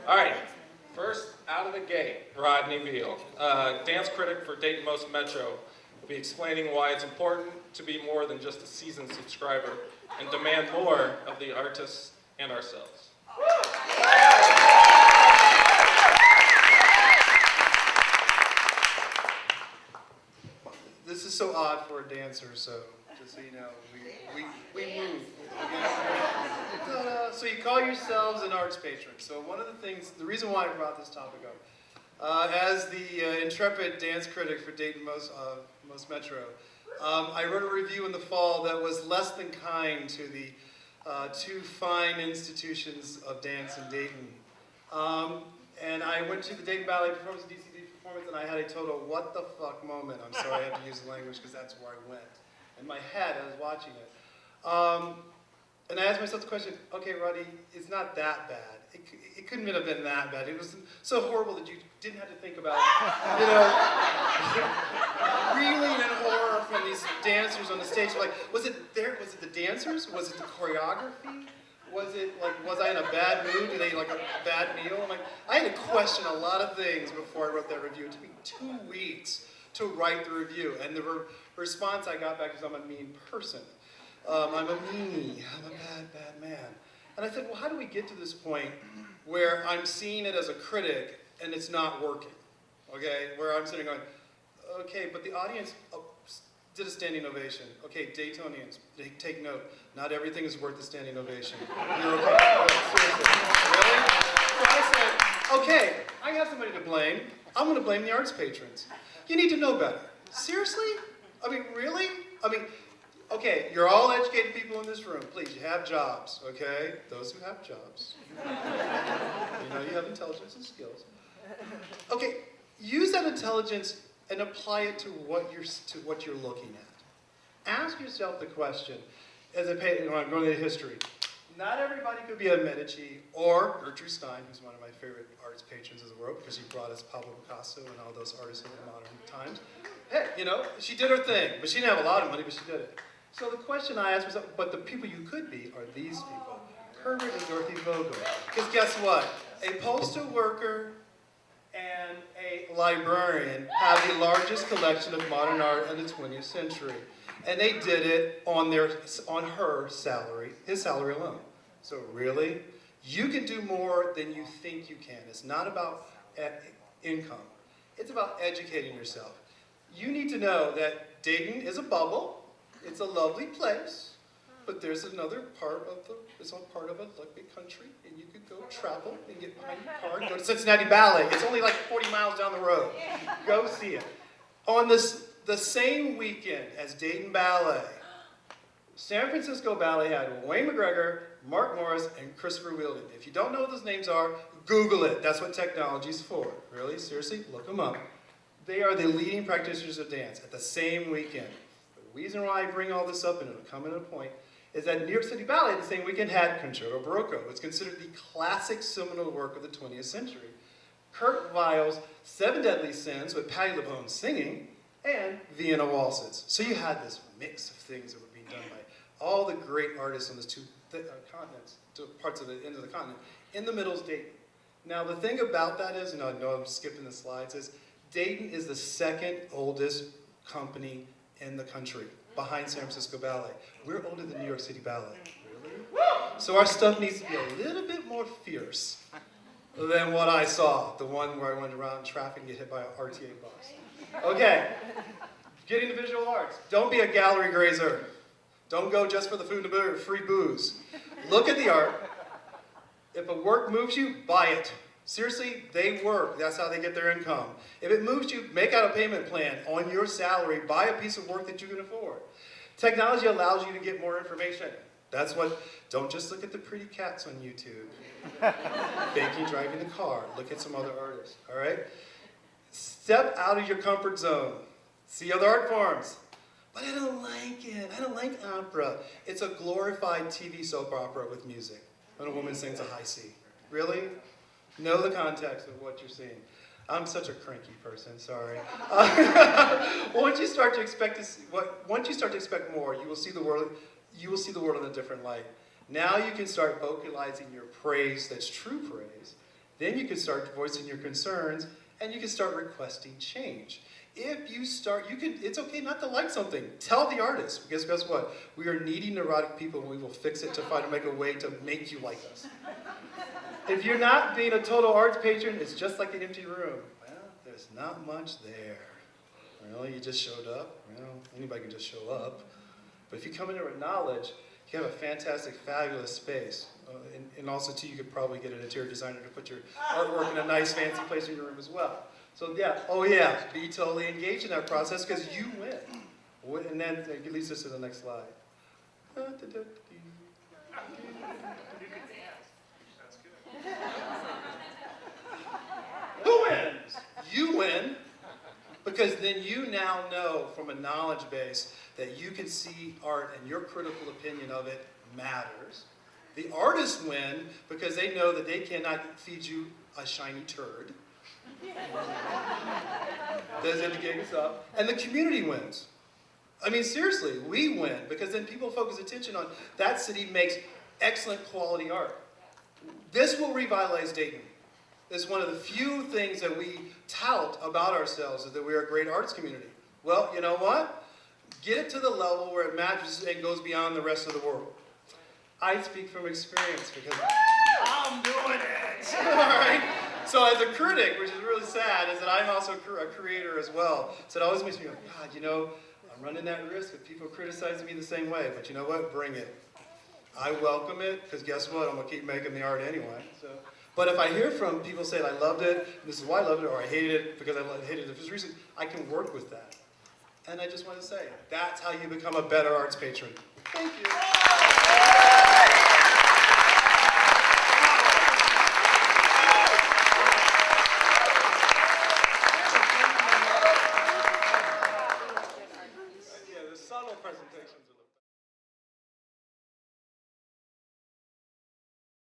All right, first out of the gate, Rodney Veal, dance critic for Dayton Most Metro, will be explaining why it's important to be more than just a seasoned subscriber and demand more of the artists and ourselves. This is so odd for a dancer, so just so you know, we move. So you call yourselves an arts patron. So one of the things, the reason why I brought this topic up, as the intrepid dance critic for Dayton Most Metro, I wrote a review in the fall that was less than kind to the two fine institutions of dance in Dayton. And I went to the Dayton Ballet Performance, DCD Performance, and I had a total what the fuck moment. I'm sorry I had to use the language because that's where I went. In my head, I was watching it. And I asked myself the question, okay, Roddy, it's not that bad. It couldn't have been that bad. It was so horrible that you didn't have to think about, reeling in horror from these dancers on the stage. Like, was it the dancers? Was it the choreography? Was I in a bad mood? Did they like a bad meal? I had to question a lot of things before I wrote that review. It took me 2 weeks to write the review, and the response I got back was, I'm a mean person. I'm a meanie. I'm a bad man. And I said, well, how do we get to this point where I'm seeing it as a critic and it's not working? Okay, where I'm sitting going, okay, but the audience did a standing ovation. Okay, Daytonians, take note. Not everything is worth a standing ovation. You're okay. Seriously. Really? So I said, okay, I have somebody to blame. I'm going to blame the arts patrons. You need to know better. Seriously? I mean, really? I mean, okay, you're all educated people in this room. Please, you have jobs, okay? Those who have jobs. You have intelligence and skills. Okay, use that intelligence and apply it to what you're looking at. Ask yourself the question, as I'm going into history. Not everybody could be a Medici or Gertrude Stein, who's one of my favorite arts patrons of the world, because she brought us Pablo Picasso and all those artists of the modern times. Hey, she did her thing, but she didn't have a lot of money, but she did it. So the question I asked myself, but the people you could be are these people, Herbert and Dorothy Vogel. Because guess what? A postal worker and a librarian have the largest collection of modern art in the 20th century. And they did it on her salary, his salary alone. So really, you can do more than you think you can. It's not about income. It's about educating yourself. You need to know that Dayton is a bubble. It's a lovely place, but there's another part of it's all part of a big country, and you could go travel and get behind your car and go to Cincinnati Ballet. It's only like 40 miles down the road. Go see it. On the same weekend as Dayton Ballet, San Francisco Ballet had Wayne McGregor, Mark Morris, and Christopher Wheeldon. If you don't know what those names are, Google it. That's what technology's for. Really? Seriously? Look them up. They are the leading practitioners of dance at the same weekend. The reason why I bring all this up, and it'll come in a point, is that New York City Ballet the same weekend had Concerto Barocco. It's considered the classic seminal work of the 20th century. Kurt Weill's Seven Deadly Sins with Patti LuPone singing, and Vienna Waltzes. So you had this mix of things that were being done by all the great artists on those two continents, parts of the end of the continent. In the middle is Dayton. Now the thing about that is, and I know I'm skipping the slides, is Dayton is the second oldest company in the country, behind San Francisco Ballet. We're older than New York City Ballet. Really? So our stuff needs to be a little bit more fierce than what I saw, the one where I went around in traffic and get hit by an RTA bus. Okay, getting to visual arts. Don't be a gallery grazer. Don't go just for the food and free booze. Look at the art. If a work moves you, buy it. Seriously, they work. That's how they get their income. If it moves you, make out a payment plan on your salary. Buy a piece of work that you can afford. Technology allows you to get more information. That's what, don't just look at the pretty cats on YouTube. Baking, driving the car. Look at some other artists, all right? Step out of your comfort zone. See other art forms. But I don't like it. I don't like opera. It's a glorified TV soap opera with music. When a woman sings a high C. Really? Know the context of what you're seeing. I'm such a cranky person, sorry. Once you start to expect more, you will see the world in a different light. Now you can start vocalizing your praise that's true praise, Then you can start voicing your concerns, and you can start requesting change. If you start, it's okay not to like something. Tell the artist, because guess what? We are needy, neurotic people, and we will fix it to try to make a way to make you like us. If you're not being a total arts patron, it's just like an empty room. Well, there's not much there. Really, you just showed up? Well, anybody can just show up. But if you come in there with knowledge, you have a fantastic, fabulous space. And also, too, you could probably get an interior designer to put your artwork in a nice, fancy place in your room as well. So yeah, oh yeah, be totally engaged in that process because you win. And then it leads us to the next slide. You could dance. That's good. Who wins? You win, because then you now know from a knowledge base that you can see art and your critical opinion of it matters. The artists win because they know that they cannot feed you a shiny turd. Does it gig us up? And the community wins. I mean, seriously, we win because then people focus attention on that city makes excellent quality art. This will revitalize Dayton. It's one of the few things that we tout about ourselves is that we are a great arts community. Well, you know what? Get it to the level where it matches and goes beyond the rest of the world. I speak from experience because I'm doing it. All right. So as a critic, which is really sad, is that I'm also a creator as well. So it always makes me go, God, you know, I'm running that risk of people criticizing me the same way. But you know what? Bring it. I welcome it because guess what? I'm going to keep making the art anyway. So, but if I hear from people saying I loved it, and this is why I loved it, or I hated it because I hated it for this reason, I can work with that. And I just want to say, that's how you become a better arts patron. Thank you. Yeah, the subtle presentations.